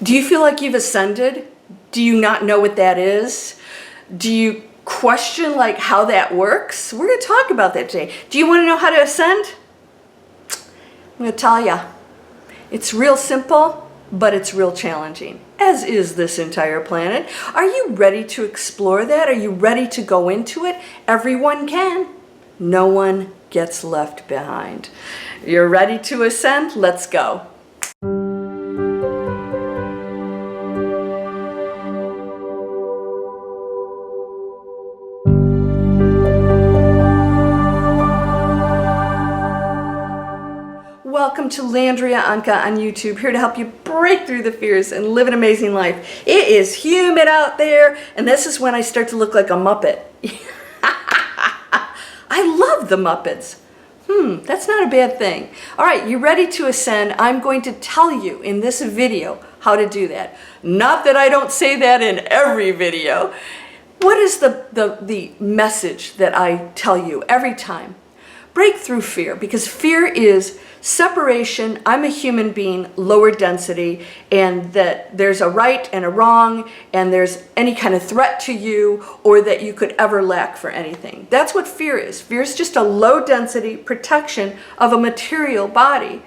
Do you feel like you've ascended? Do you not know what that is? Do you question like how that works? We're going to talk about that today. Do you want to know how to ascend? I'm going to tell you. It's real simple, but it's real challenging, as is this entire planet. Are you ready to explore that? Are you ready to go into it? Everyone can. No one gets left behind. You're ready to ascend? Let's go. Welcome to Landria Onkka on YouTube, here to help you break through the fears and live an amazing life. It is humid out there, and this is when I start to look like a Muppet. I love the Muppets. That's not a bad thing. All right, you ready to ascend? I'm going to tell you in this video how to do that. Not that I don't say that in every video. What is the message that I tell you every time? Break through fear, because fear is separation. I'm a human being, lower density, and that there's a right and a wrong, and there's any kind of threat to you, or that you could ever lack for anything. That's what fear is. Fear is just a low density protection of a material body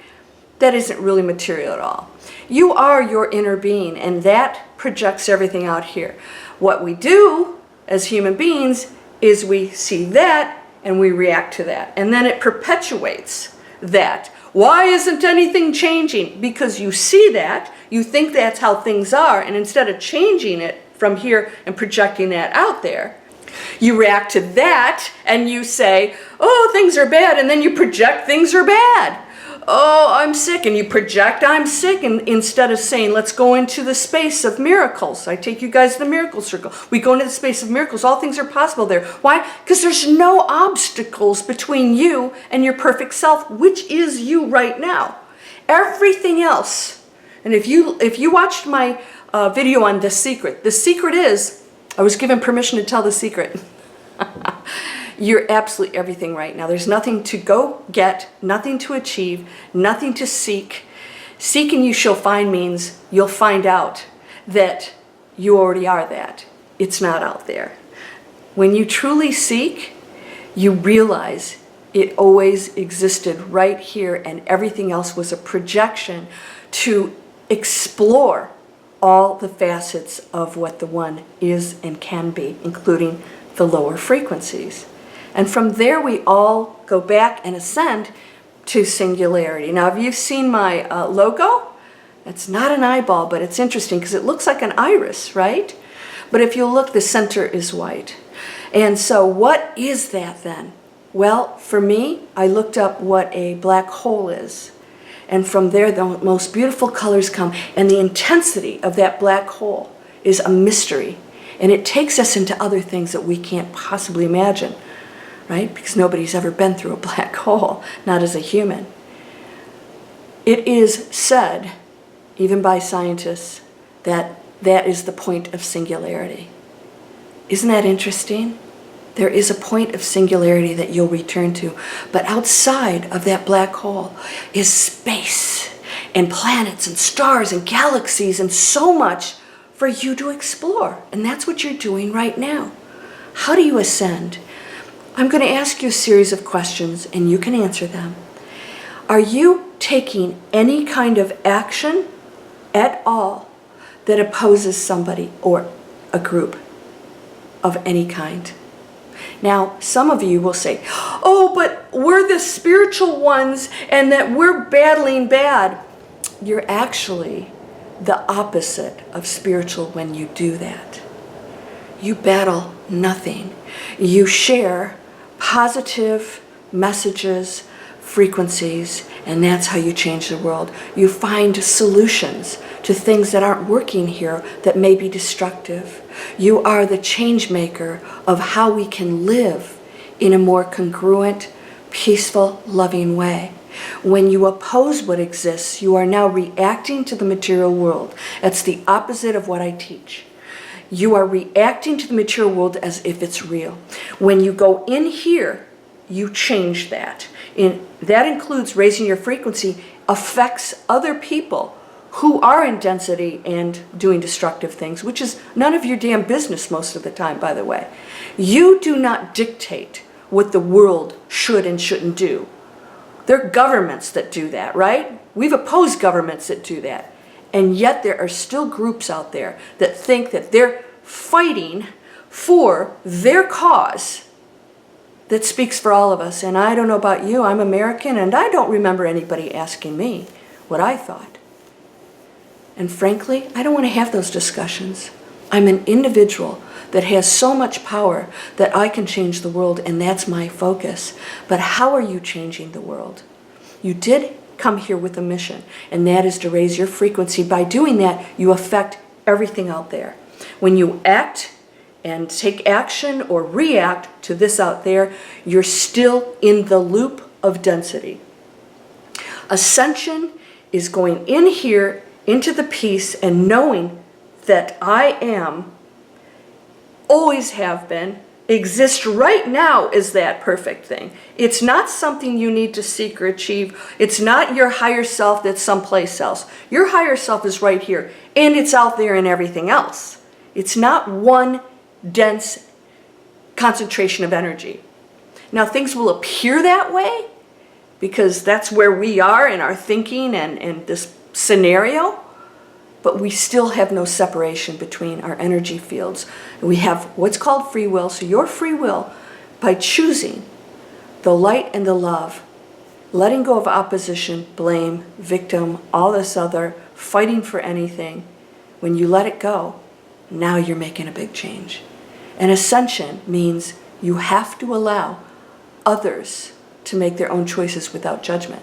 that isn't really material at all. You are your inner being, and that projects everything out here. What we do as human beings is we see that and we react to that, and then it perpetuates that. Why isn't anything changing? Because you see that, you think that's how things are, and instead of changing it from here and projecting that out there, you react to that and you say, oh, things are bad, and then you project things are bad. Oh, I'm sick, and you project I'm sick, and instead of saying, let's go into the space of miracles. I take you guys to the miracle circle. We go into the space of miracles. All things are possible there. Why? Because there's no obstacles between you and your perfect self, which is you right now. Everything else, and if you watched my video on The Secret is, I was given permission to tell the secret. You're absolutely everything right now. There's nothing to go get, nothing to achieve, nothing to seek. Seek and you shall find means you'll find out that you already are that. It's not out there. When you truly seek, you realize it always existed right here, and everything else was a projection to explore all the facets of what the one is and can be, including the lower frequencies. And from there, we all go back and ascend to singularity. Now, have you seen my logo? It's not an eyeball, but it's interesting because it looks like an iris, right? But if you look, the center is white. And so what is that then? Well, for me, I looked up what a black hole is. And from there, the most beautiful colors come. And the intensity of that black hole is a mystery. And it takes us into other things that we can't possibly imagine. Right? Because nobody's ever been through a black hole, not as a human. It is said, even by scientists, that that is the point of singularity. Isn't that interesting? There is a point of singularity that you'll return to. But outside of that black hole is space and planets and stars and galaxies and so much for you to explore. And that's what you're doing right now. How do you ascend? I'm going to ask you a series of questions, and you can answer them. Are you taking any kind of action at all that opposes somebody or a group of any kind? Now, some of you will say, oh, but we're the spiritual ones and that we're battling bad. You're actually the opposite of spiritual when you do that. You battle nothing. You share positive messages, frequencies, and that's how you change the world. You find solutions to things that aren't working here that may be destructive. You are the change maker of how we can live in a more congruent, peaceful, loving way. When you oppose what exists, you are now reacting to the material world. That's the opposite of what I teach. You are reacting to the material world as if it's real. When you go in here, you change that. That includes raising your frequency, affects other people who are in density and doing destructive things, which is none of your damn business most of the time, by the way. You do not dictate what the world should and shouldn't do. There are governments that do that, right? We've opposed governments that do that. And yet there are still groups out there that think that they're fighting for their cause that speaks for all of us. And I don't know about you, I'm American, and I don't remember anybody asking me what I thought. And frankly, I don't want to have those discussions. I'm an individual that has so much power that I can change the world, and that's my focus. But how are you changing the world? You did come here with a mission, and that is to raise your frequency. By doing that, you affect everything out there. When you act and take action or react to this out there, you're still in the loop of density. Ascension is going in here into the peace and knowing that I am, always have been, exist right now is that perfect thing. It's not something you need to seek or achieve. It's not your higher self that's someplace else. Your higher self is right here, and it's out there in everything else. It's not one dense concentration of energy. Now, things will appear that way because that's where we are in our thinking and this scenario, but we still have no separation between our energy fields. We have what's called free will. So your free will, by choosing the light and the love, letting go of opposition, blame, victim, all this other, fighting for anything, when you let it go, now you're making a big change. And ascension means you have to allow others to make their own choices without judgment.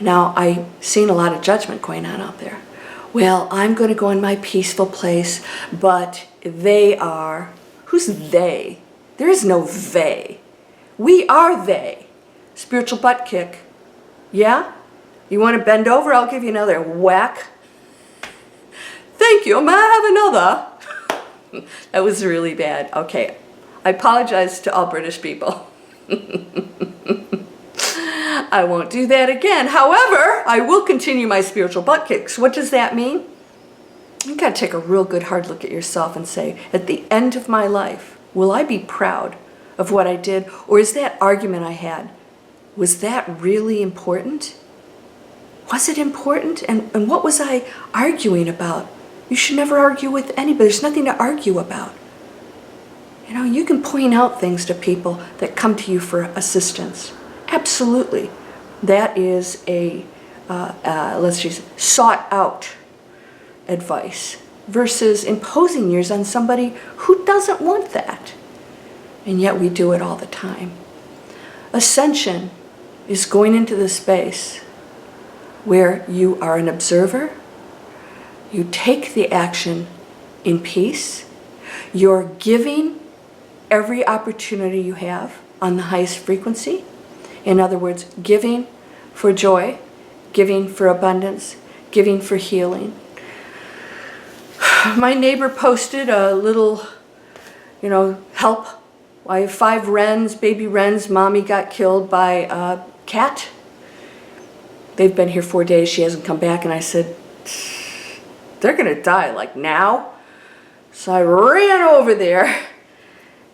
Now, I've seen a lot of judgment going on out there. Well, I'm going to go in my peaceful place, but they are. Who's they? There is no they. We are they. Spiritual butt kick. Yeah? You want to bend over? I'll give you another whack. Thank you. May I have another? That was really bad. Okay. I apologize to all British people. I won't do that again. However, I will continue my spiritual butt kicks. What does that mean? You got to take a real good hard look at yourself and say, at the end of my life, will I be proud of what I did? Or is that argument I had, was that really important? Was it important? And what was I arguing about? You should never argue with anybody. There's nothing to argue about. You know, you can point out things to people that come to you for assistance. Absolutely. That is a, let's just sought out advice versus imposing yours on somebody who doesn't want that. And yet we do it all the time. Ascension is going into the space where you are an observer, you take the action in peace, you're giving every opportunity you have on the highest frequency. In other words, giving for joy, giving for abundance, giving for healing. My neighbor posted a little, help. I have 5 wrens, baby wrens. Mommy got killed by a cat. They've been here 4 days. She hasn't come back. And I said, they're going to die, like now. So I ran over there,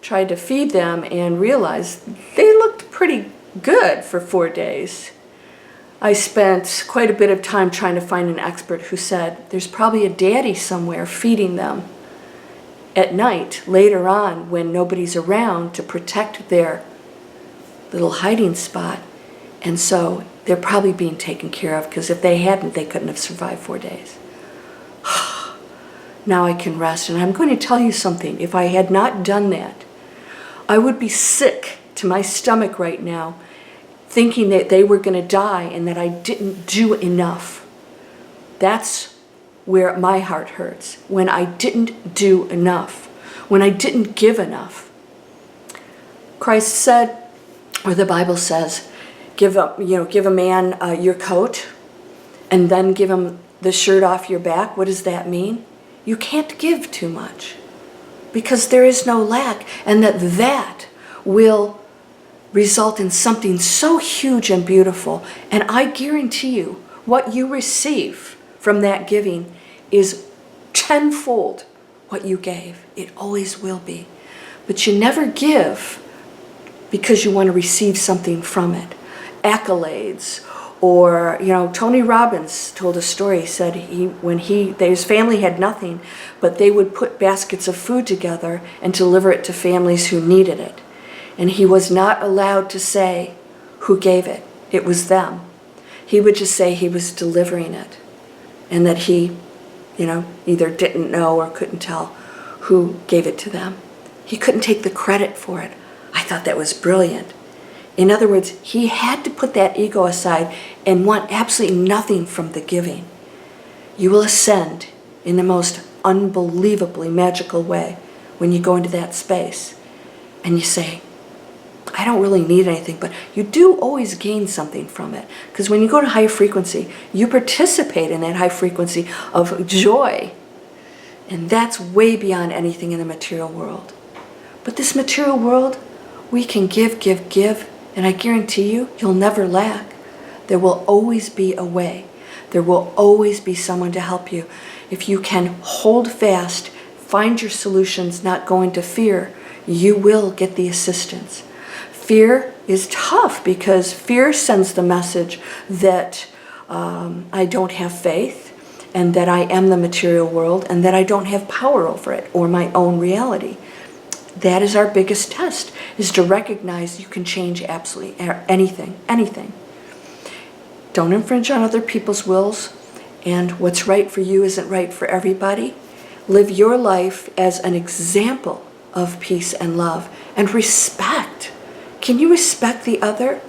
tried to feed them, and realized they looked pretty good for 4 days. I spent quite a bit of time trying to find an expert who said there's probably a daddy somewhere feeding them at night later on when nobody's around to protect their little hiding spot. And so they're probably being taken care of, because if they hadn't, they couldn't have survived 4 days. Now I can rest. And I'm going to tell you something. If I had not done that, I would be sick to my stomach right now, thinking that they were going to die and that I didn't do enough. That's where my heart hurts, when I didn't do enough, when I didn't give enough. Christ said, or the Bible says, give a man your coat and then give him the shirt off your back. What does that mean? You can't give too much because there is no lack, and that will result in something so huge and beautiful. And I guarantee you, what you receive from that giving is tenfold what you gave. It always will be. But you never give because you want to receive something from it. Accolades. Or, Tony Robbins told a story. He said his family had nothing, but they would put baskets of food together and deliver it to families who needed it. And he was not allowed to say who gave it. It was them. He would just say he was delivering it, and that he, either didn't know or couldn't tell who gave it to them. He couldn't take the credit for it. I thought that was brilliant. In other words, he had to put that ego aside and want absolutely nothing from the giving. You will ascend in the most unbelievably magical way when you go into that space and you say, I don't really need anything, but you do always gain something from it. Because when you go to high frequency, you participate in that high frequency of joy. And that's way beyond anything in the material world. But this material world, we can give, and I guarantee you, you'll never lack. There will always be a way. There will always be someone to help you. If you can hold fast, find your solutions, not go into fear, you will get the assistance. Fear is tough because fear sends the message that I don't have faith, and that I am the material world, and that I don't have power over it or my own reality. That is our biggest test, is to recognize you can change absolutely anything. Don't infringe on other people's wills, and what's right for you isn't right for everybody. Live your life as an example of peace and love and respect. Can you respect the other?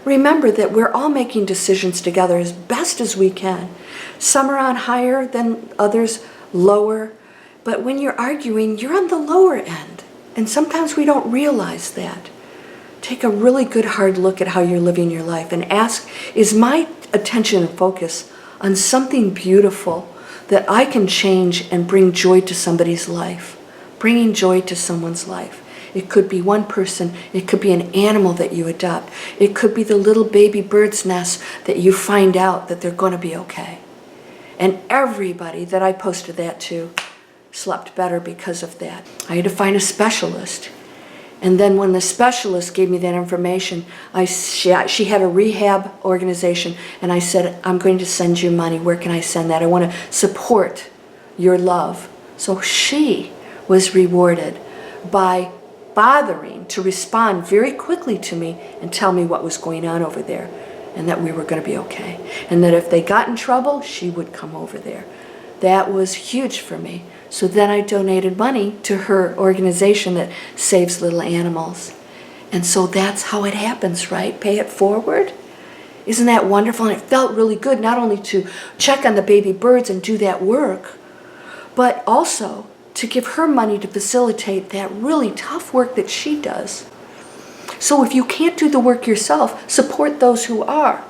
Remember that we're all making decisions together as best as we can. Some are on higher than others, lower. But when you're arguing, you're on the lower end. And sometimes we don't realize that. Take a really good hard look at how you're living your life and ask, is my attention and focus on something beautiful that I can change and bring joy to somebody's life? Bringing joy to someone's life. It could be one person, it could be an animal that you adopt. It could be the little baby bird's nest that you find out that they're going to be okay. And everybody that I posted that to slept better because of that. I had to find a specialist. And then when the specialist gave me that information, she had a rehab organization, and I said, I'm going to send you money. Where can I send that? I want to support your love. So she was rewarded by bothering to respond very quickly to me and tell me what was going on over there, and that we were going to be okay. And that if they got in trouble, she would come over there. That was huge for me. So then I donated money to her organization that saves little animals. And so that's how it happens, right? Pay it forward. Isn't that wonderful? And it felt really good not only to check on the baby birds and do that work, but also to give her money to facilitate that really tough work that she does. So if you can't do the work yourself, support those who are.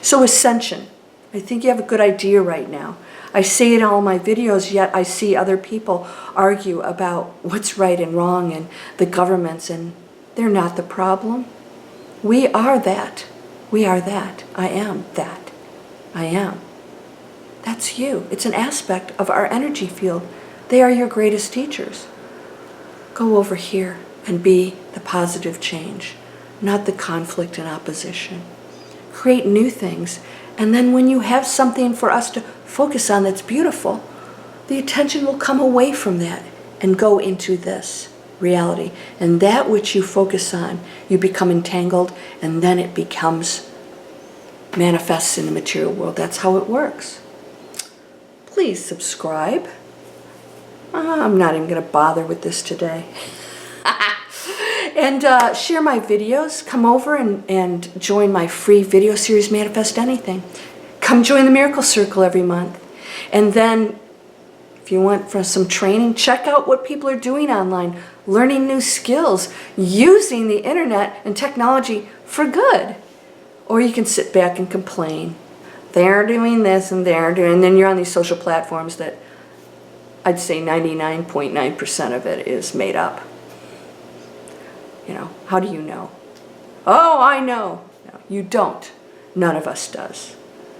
So ascension. I think you have a good idea right now. I say it in all my videos, yet I see other people argue about what's right and wrong and the governments, and they're not the problem. We are that. We are that. I am that. I am. That's you. It's an aspect of our energy field. They are your greatest teachers. Go over here and be the positive change, not the conflict and opposition. Create new things. And then when you have something for us to focus on that's beautiful, the attention will come away from that and go into this reality. And that which you focus on, you become entangled, and then it becomes manifests in the material world. That's how it works. Please subscribe. I'm not even going to bother with this today. And share my videos. Come over and join my free video series, Manifest Anything. Come join the Miracle Circle every month. And then, if you want for some training, check out what people are doing online, learning new skills, using the internet and technology for good. Or you can sit back and complain. They're doing this and they're doing, and then you're on these social platforms that I'd say 99.9% of it is made up. How do you know? Oh, I know. No, you don't. None of us does.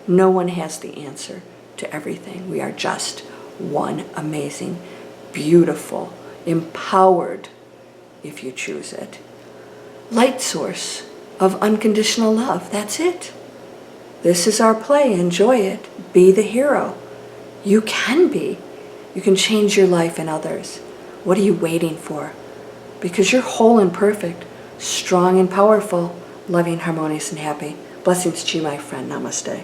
No one has the answer. to everything. We are just one amazing, beautiful, empowered, if you choose it, light source of unconditional love. That's it. This is our play. Enjoy it. Be the hero. You can be. You can change your life and others. What are you waiting for? Because you're whole and perfect, strong and powerful, loving, harmonious, and happy. Blessings to you, my friend. Namaste.